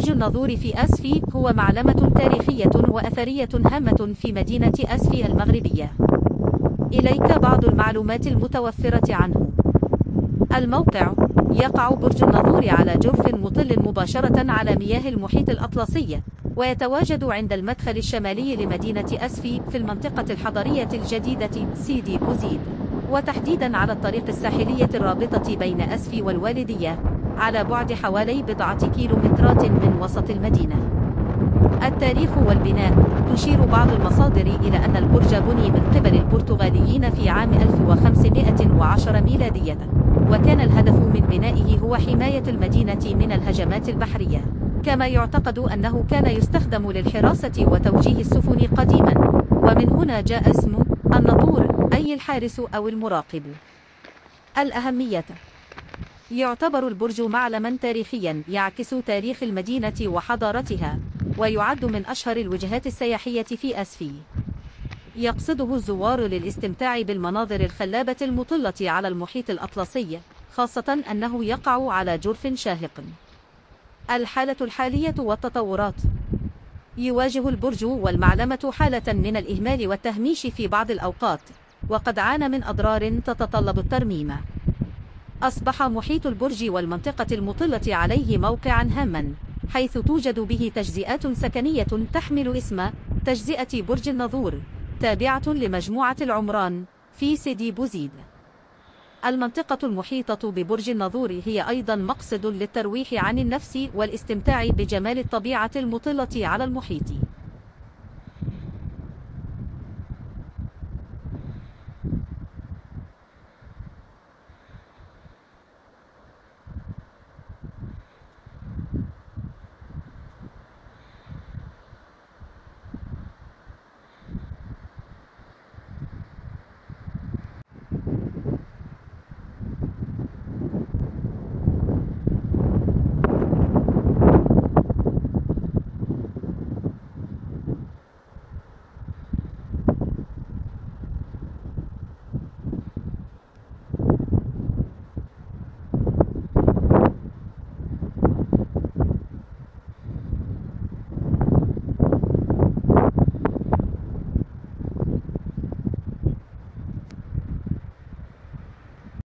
برج الناظور في أسفي هو معلمة تاريخية وأثرية هامة في مدينة أسفي المغربية. إليك بعض المعلومات المتوفرة عنه. الموقع: يقع برج الناظور على جرف مطل مباشرة على مياه المحيط الأطلسي، ويتواجد عند المدخل الشمالي لمدينة أسفي في المنطقة الحضرية الجديدة سيدي بوزيد، وتحديدا على الطريق الساحلية الرابطة بين أسفي والوالدية، على بعد حوالي بضعة كيلومترات من وسط المدينة. التاريخ والبناء: تشير بعض المصادر إلى أن البرج بني من قبل البرتغاليين في عام 1510 ميلادية، وكان الهدف من بنائه هو حماية المدينة من الهجمات البحرية، كما يعتقد أنه كان يستخدم للحراسة وتوجيه السفن قديما، ومن هنا جاء اسم الناظور أي الحارس أو المراقب. الأهمية: يعتبر البرج معلما تاريخيا يعكس تاريخ المدينة وحضارتها، ويعد من أشهر الوجهات السياحية في أسفي. يقصده الزوار للاستمتاع بالمناظر الخلابة المطلة على المحيط الأطلسي، خاصة أنه يقع على جرف شاهق. الحالة الحالية والتطورات: يواجه البرج والمعلمة حالة من الإهمال والتهميش في بعض الأوقات، وقد عانى من أضرار تتطلب الترميم. أصبح محيط البرج والمنطقة المطلة عليه موقعا هاما، حيث توجد به تجزئات سكنية تحمل اسم تجزئة برج الناظور، تابعة لمجموعة العمران في سيدي بوزيد. المنطقة المحيطة ببرج الناظور هي أيضا مقصد للترويح عن النفس والاستمتاع بجمال الطبيعة المطلة على المحيط.